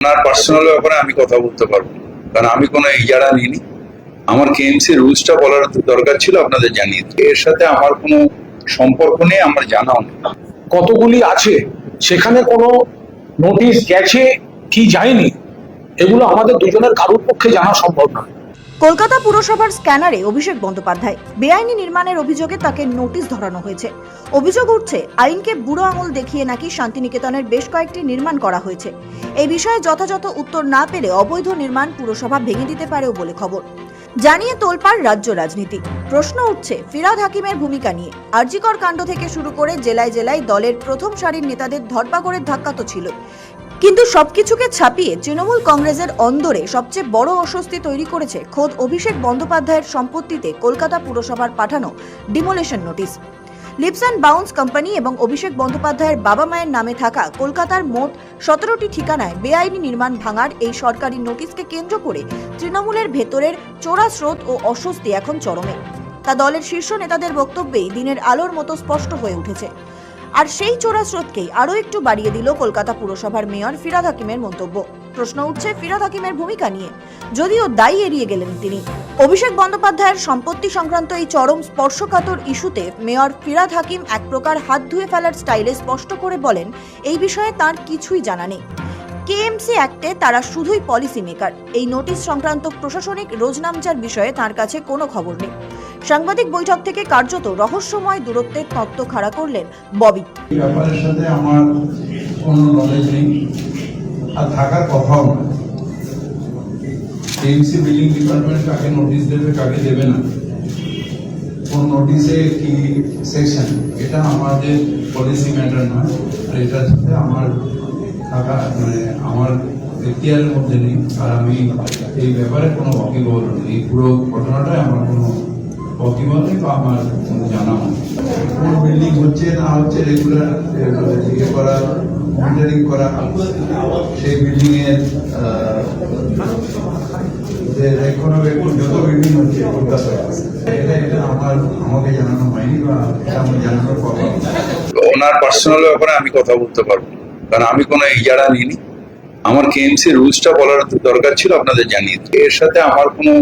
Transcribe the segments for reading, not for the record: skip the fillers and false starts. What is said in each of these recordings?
ওনার personal ব্যাপারে আমি কথা বলতে পারবো না, কারণ আমি কোনো ইজারা নিইনি। আমার কেএমসি রুলসটা বলার দরকার ছিল, আপনাদের জানিয়ে দিই। এর সাথে আমার কোনো সম্পর্ক নেই, আমার জানাও নেই। কতগুলি আছে সেখানে কোনো নোটিশ গেছে কি যায়নি, এগুলো আমাদের দুজনের কারোর পক্ষে জানা সম্ভব নয়। কলকাতা পুরসভার স্ক্যানারে অভিষেক বন্দ্যোপাধ্যায় বেআইনি নির্মাণের অভিযোগে তাকে নোটিশ ধরানো হয়েছে। অভিযোগ উঠছে আইনকে বুড়ো আঙুল দেখিয়ে নাকি শান্তিনিকেতনের বেশ কয়েকটি নির্মাণ করা হয়েছে। এই বিষয়ে যথাযথ উত্তর না পেলে অবৈধ নির্মাণ পুরসভা ভেঙে দিতে পারেও বলে খবর। জানিয়ে তোলপাড় রাজ্য রাজনীতি। প্রশ্ন উঠছে ফিরহাদ হাকিমের ভূমিকা নিয়ে। আরজিকর কাণ্ড থেকে শুরু করে জেলায় জেলায় দলের প্রথম সারির নেতাদের ধরপাকড়ের ধাক্কা তো ছিল, কিন্তু সবকিছুকে ছাপিয়ে তৃণমূল কংগ্রেসের অন্দরে সবচেয়ে বড় অস্বস্তি তৈরি করেছে খোদ অভিষেক বন্দ্যোপাধ্যায়ের সম্পত্তিতে কলকাতা পুরসভার পাঠানো demolition notice. Leaps and Bounds company এবং অভিষেক বন্দ্যোপাধ্যায়ের বাবা মায়ের নামে থাকা কলকাতার মোট 17টি ঠিকানায় বেআইনি নির্মাণ ভাঙার এই সরকারি নোটিশকে কেন্দ্র করে তৃণমূলের ভেতরের চোরা স্রোত ও অস্বস্তি এখন চরমে। তা দলের শীর্ষ নেতাদের বক্তব্যেই দিনের আলোর মতো স্পষ্ট হয়ে উঠেছে। আর সেই চোরা স্রোতকেই আরও একটু বাড়িয়ে দিল কলকাতা পুরসভার মেয়র ফিরহাদ হাকিমের মন্তব্য। প্রশ্ন উঠছে ফিরহাদ হাকিমের ভূমিকা নিয়ে, যদিও দায়ী এড়িয়ে গেলেন তিনি। অভিষেক বন্দ্যোপাধ্যায়ের সম্পত্তি সংক্রান্ত এই চরম স্পর্শকাতর ইস্যুতে মেয়র ফিরহাদ হাকিম এক প্রকার হাত ধুয়ে ফেলার স্টাইলে স্পষ্ট করে বলেন এই বিষয়ে তার কিছুই জানা নেই। কেএমসি অ্যাক্টে তারা শুধুই পলিসি মেকার। এই নোটিশ সংক্রান্ত প্রশাসনিক রোজনামচার বিষয়ে তার কাছে কোনো খবর নেই। সাংবাদিক বৈঠক থেকে কার্যত রহস্যময় দূরত্বের তত্ত্ব খাড়া করলেন ববি। ব্যাপারের সাথে আমার কোনো নলেজ নেই আর থাকার কথাও না। কেএমসি বিল্ডিং ডিপার্টমেন্ট কাকে নোটিশ দেবে কাকে দেবে না, কোন নোটিশে কি সেকশন, এটা আমাদের পলিসি ম্যাটার নয়। আর এটার সাথে আমার থাকা আমার এখতিয়ারের মধ্যে নেই। আর আমি এই ব্যাপারে কোনো ওয়াকিবহল নেই। এই পুরো ঘটনাটাই আমার কোনো ওয়াকিবহল নেই বা আমার কোনো জানা নেই। কোন বিল্ডিং হচ্ছে না হচ্ছে রেগুলার করা, মনিটরিং করা, সেই বিল্ডিং এর যত বিল্ডিং হচ্ছে কলকাতায় এটা আমাকে জানানো হয়নি বা এটা আমার জানানোর কথা। ওনার পার্সোনাল ব্যাপারে আমি কথা বলতে পারবো না, কারণ আমি কোনো ইজারা নিইনি। আমার কেএমসি রুলসটা বলার দরকার ছিল, আপনাদের জানিয়ে দিই। এর সাথে আমার কোনো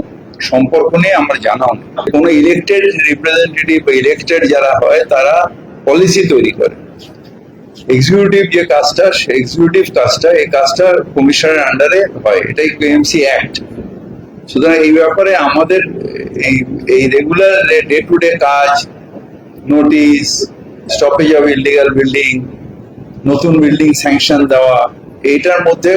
সম্পর্ক নেই, আমার জানাও নেই। কোনো ইলেক্টেড রিপ্রেজেন্টেটিভ বা ইলেক্টেড যারা হয় তারা পলিসি তৈরি করে। এক্সিকিউটিভ যে কাজটা, এক্সিকিউটিভ কাজটা, এই কাজটা কমিশনের আন্ডারে হয়, এটাই কেএমসি অ্যাক্ট। সুতরাং এই ব্যাপারে আমাদের এই রেগুলার ডে টু ডে কাজ, notice, stoppage of illegal building, নতুন বিল্ডিং স্যাংশন দেওয়া, এইটার মধ্যে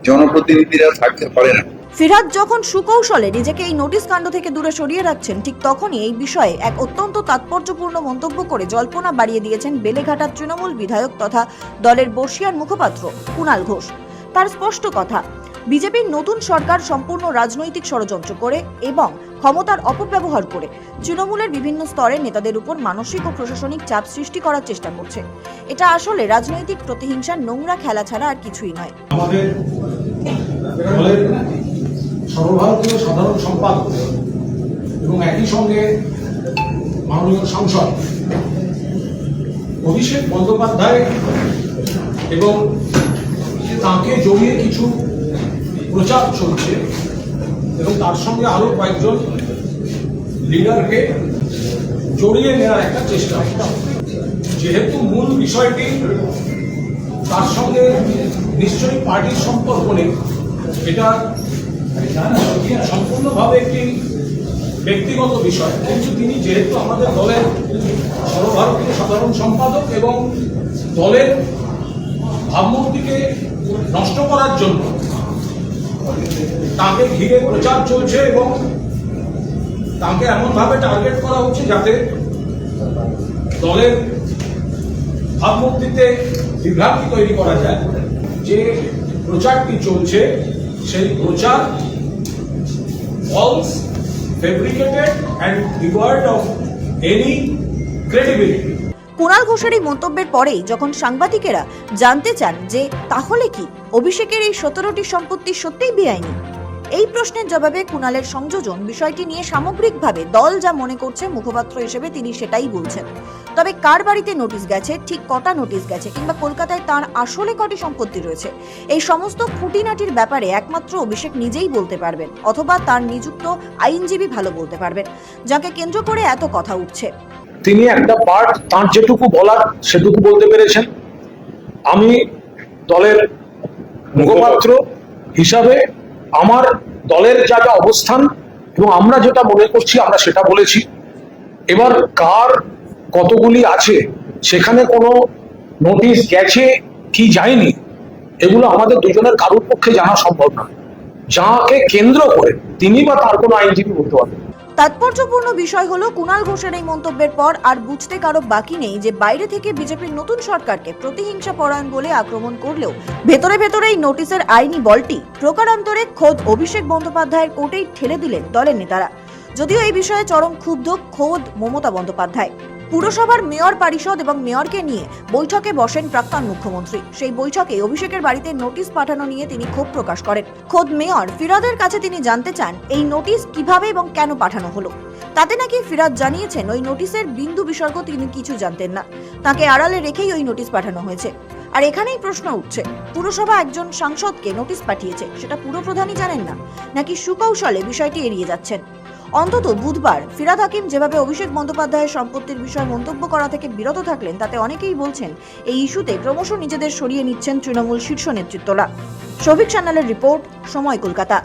জনপ্রতিনিধিরা থাকতে পারে না। ফিরহাদ যখন সুকৌশলে নিজেকে এই নোটিশ কাণ্ড থেকে দূরে সরিয়ে রাখছেন, ঠিক তখনই এই বিষয়ে এক অত্যন্ত তাৎপর্যপূর্ণ মন্তব্য করে জল্পনা বাড়িয়ে দিয়েছেন বেলেঘাটার তৃণমূল বিধায়ক তথা দলের বর্ষিয়ান মুখপাত্র কুণাল ঘোষ। তার স্পষ্ট কথা, বিজেপির নতুন সরকার সম্পূর্ণ রাজনৈতিক ষড়যন্ত্র করে এবং ক্ষমতার অপব্যবহার করে তৃণমূলের বিভিন্ন স্তরের নেতাদের উপর মানসিক ও প্রশাসনিক চাপ সৃষ্টি করার চেষ্টা করছে। এটা আসলে রাজনৈতিক প্রতিহিংসার নোংরা খেলা ছাড়া আর কিছুই নয়। আমাদের দলের সর্বভারতীয় সাধারণ সম্পাদক এবং একই সঙ্গে মাননীয় সাংসদ অভিষেক বন্দ্যোপাধ্যায় এবং তাকে জড়িয়ে কিছু প্রচার চলছে এবং তার সঙ্গে আরো কয়েকজন লিডারকে জড়িয়ে নেওয়ার একটা চেষ্টা। যেহেতু মূল বিষয়টি তার সঙ্গে নিশ্চয়ই পার্টির সম্পর্ক নেই, এটা সম্পূর্ণভাবে একটি ব্যক্তিগত বিষয়, কিন্তু তিনি যেহেতু আমাদের দলের সর্বভারতীয় সাধারণ সম্পাদক এবং দলের ভাবমূর্তিকে নষ্ট করার জন্য তাকে ঘিরে প্রচার চলছে এবং তাকে এমনভাবে টার্গেট করা হচ্ছে যাতে দলের ভাবমূর্তিতে বিভ্রান্তি তৈরি করা যায়। যে প্রচারটি চলছে সেই প্রচার false, fabricated and devoid of any credibility. Kunal ঘোষের এই মন্তব্যের পরেই যখন সাংবাদিকেরা জানতে চান যে তাহলে কি অভিষেকের এই 17টি সম্পত্তি সত্যিই বেআইনি, এই প্রশ্নের জবাবে কুণালের সংযোজন বিষয়টি নিয়ে সামগ্রিকভাবে দল যা মনে করছে মুখপাত্র হিসেবে তিনি সেটাই বলছেন। তবে কার বাড়িতে নোটিশ গেছে, ঠিক কটা নোটিশ গেছে, কিংবা কলকাতায় তার আসলে কটি সম্পত্তি রয়েছে, এই সমস্ত খুঁটিনাটির ব্যাপারে একমাত্র অভিষেক নিজেই বলতে পারবেন, অথবা তার নিযুক্ত আইনজীবী ভালো বলতে পারবেন, যাকে কেন্দ্র করে এত কথা উঠছে। তিনি একটা পার্ট তার যেটুকু বলার সেটুকু বলতে পেরেছেন। আমি দলের মুখপাত্র হিসাবে আমার দলের যা যা অবস্থান এবং আমরা যেটা মনে করছি আমরা সেটা বলেছি। এবার কার কতগুলি আছে, সেখানে কোনো নোটিশ গেছে কি যায়নি, এগুলো আমাদের দুজনের কারোর পক্ষে জানা সম্ভব নয়। যাকে কেন্দ্র করে তিনি বা তার কোনো আইনজীবী বলতে পারবেন। তাৎপর্যপূর্ণ বিষয় হলো কুণাল ঘোষের এই মন্তব্যের পর আর বুঝতে কারো বাকি নেই যে বাইরে থেকে বিজেপির নতুন সরকারকে প্রতিহিংসা পরায়ণ বলে আক্রমণ করলেও ভেতরে ভেতরে এই নোটিশের আইনি বলটি প্রকারান্তরে খোদ অভিষেক বন্দ্যোপাধ্যায়ের কোর্টেই ঠেলে দিলেন দলের নেতারা। যদিও এই বিষয়ে চরম ক্ষুব্ধ খোদ মমতা বন্দ্যোপাধ্যায়। পুরসভার মেয়র পরিষদ এবং মেয়রকে নিয়ে বৈঠকে বসেন প্রাক্তন মুখ্যমন্ত্রী। সেই বৈঠকে অভিষেকের বাড়িতে নোটিশ পাঠানো নিয়ে তিনি ক্ষোভ প্রকাশ করেন। খোদ মেয়র ফিরাদের কাছে তিনি জানতে চান এই নোটিশ কিভাবে এবং কেন পাঠানো হলো। তাতে নাকি ফিরাদ জানিয়েছেন ওই নোটিশের বিন্দু বিসর্গ তিনি কিছু জানতেন না, তাকে আড়ালে রেখেই ওই নোটিশ পাঠানো হয়েছে। আর এখানেই প্রশ্ন উঠছে, পুরসভা একজন সাংসদকে নোটিশ পাঠিয়েছে, সেটা পুরপ্রধানই জানেন না, নাকি সুকৌশলে বিষয়টি এড়িয়ে যাচ্ছেন। অন্তত বুধবার ফিরাদ হাকিম যেভাবে অভিষেক বন্দ্যোপাধ্যায়ের সম্পত্তির বিষয়ে মন্তব্য করা থেকে বিরত থাকলেন, তাতে অনেকেই বলছেন এই ইস্যুতে ক্রমশ নিজেদের সরিয়ে নিচ্ছেন তৃণমূল শীর্ষ নেতৃত্বরা। শফিক সান্যালের রিপোর্ট, সময়, কলকাতা।